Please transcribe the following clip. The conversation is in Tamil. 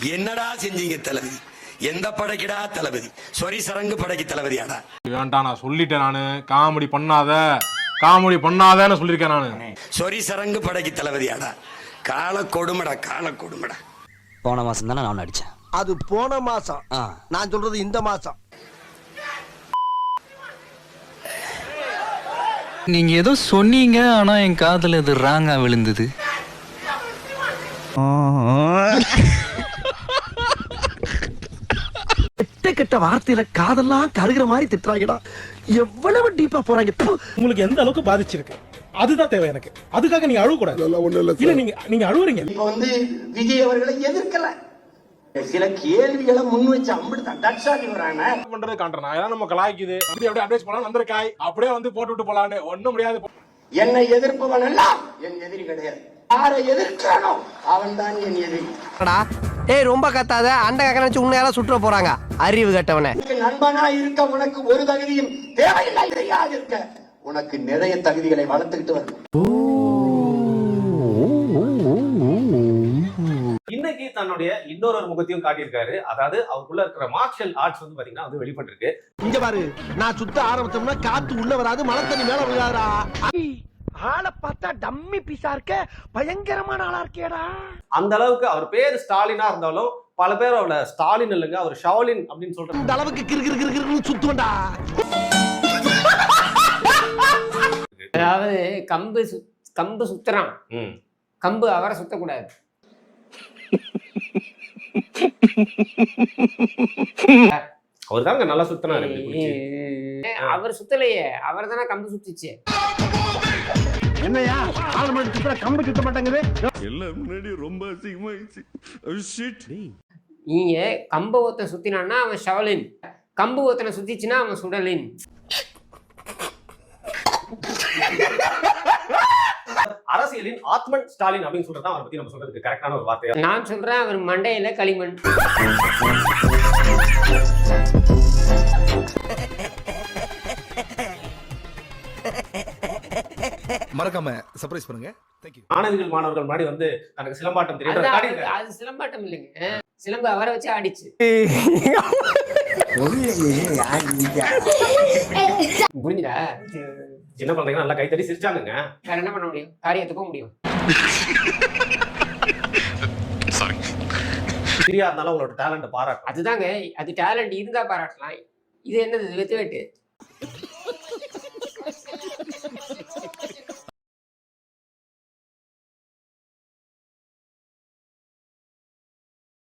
என்னடா செஞ்சீங்க தளபதி? எந்த படைக்குடா தளபதி? சொரி சரங்கு படைக்கு தளபதியாடா? வேண்டாம், நான் சொல்லிட்டேன். நானு காமெடி பண்ணாதன்னு சொல்லியிருக்கேன். நானு சொரி சரங்கு படைக்கு தளபதியாடா? கால கொடுமடா, கால கொடுமடா. போன மாசம் தானே நான் அடிச்சேன். அது போன மாசம். நான் சொல்றது இந்த மாசம். நீங்க ஏதோ சொன்னீங்க, ஆனா என் காதுல இது ராங்கா விழுந்தது. கெட்ட வார்த்தையில காதெல்லாம் கருகிற மாதிரி திட்டுறாங்கடா. எவ்வளவு டீப்பா போறாங்க. உங்களுக்கு எந்த அளவுக்கு பாதிச்சிருக்கு அதுதான் தேவை எனக்கு. அதுக்காக நீங்க அழுவ கூடாது. இல்ல நீங்க அழுவுறீங்க. இப்ப வந்து விஜய் அவர்களை எதிர்க்கல, சில கேள்விகளை முன் வச்சு அம்பிடுதான் பண்றது காட்டுறேன். ஏன்னா நம்ம கலாய்க்குது அப்படியே அட்வைஸ் பண்ணலாம் வந்திருக்காய், அப்படியே வந்து போட்டு விட்டு போலான்னு. ஒண்ணும் முடியாது. என்னை எதிர்ப்பவன் எல்லாம் என் எதிரி கிடையாது. யாரை எதிர்க்கிறானோ அவன் தான் என் எதிரி. ஏய் ரொம்ப கத்தாத, அண்ட கக்கனச்சு உன்னையால சுற்ற போறாங்க. அறிவு கட்டவனே. நண்பனா இருக்க உனக்கு ஒரு தகுதியும் தேவையில்லை. தெரியாது இருக்க உனக்கு நிறைய தகுதிகளை வளர்த்துக்கிட்டு வரணும். இன்னைக்கு தன்னுடைய இன்னொரு முகத்தையும் காட்டியிருக்காரு. அதாவது அவருக்குள்ள இருக்கிற மார்ஷல் ஆர்ட்ஸ் வந்து பாத்தீங்கன்னா வந்து வெளிப்பட்டிருக்கு. இங்க பாரு, நான் சுத்த ஆரம்பிச்சோம்னா காத்து உள்ள வராது, மழை தண்ணி மேல விழாதா. ஆளை பார்த்தா டம்மி பீஸா இருக்க, பயங்கரமான ஆளா இருக்கேடா. அந்த அளவுக்கு அவர் பேர் ஸ்டாலினா இருந்தாலும் பல பேர் அவளை ஸ்டாலின் இல்லைங்க, அவர் ஷாலின் அப்படின்னு சொல்றாங்க. இந்த அளவுக்கு கிறு சுத்துவண்டா. அதாவது கம்பு சுத்துறான், கம்பு அவரை சுத்தக்கூடாது. அவர் தாங்க நல்லா சுத்தினாரு. அவர் சுத்தலையே, அவர் தானே கம்பு சுத்திச்சு. என்னையா ஆளு மட்டும் சுத்துற, கம்பு சுத்த மாட்டேங்குது. எல்லாம் முன்னாடி ரொம்ப அசிங்கமாயிடுச்சு. நீங்க கம்பு ஒருத்தன் சுத்தினான்னா அவன் ஷாலின், கம்பு ஒருத்தனை சுத்திச்சுன்னா அவன் சுடலின். அரசியலின் ஆத்மன் ஸ்டாலின் அப்படின்னு சொல்றதா அவரை பத்தி நம்ம சொல்றதுக்கு கரெக்டான ஒரு வார்த்தை. நான் சொல்றேன் அவர் மண்டையில களிமண். மறக்காம சர்ப்ரைஸ் பண்ணுங்க. தேங்க்யூ. மாணவர்கள் முன்னாடி வந்து தனக்கு சிலம்பாட்டம் தெரியும். அது சிலம்பாட்டம் இல்லைங்க, சிலம்பு அவரை வச்சு ஆடிச்சு. புரிஞ்சுடா? சின்ன குழந்தைங்க நல்லா கைத்தடி சிரிச்சாங்க. வேற என்ன பண்ண முடியும்? காரியத்துக்கு போக முடியும். சரியா இருந்தாலும் உங்களோட டேலண்ட் பாராட்டும். அதுதாங்க, அது டேலண்ட் இருந்தா பாராட்டலாம். இது என்னது வெத்து வெட்டு?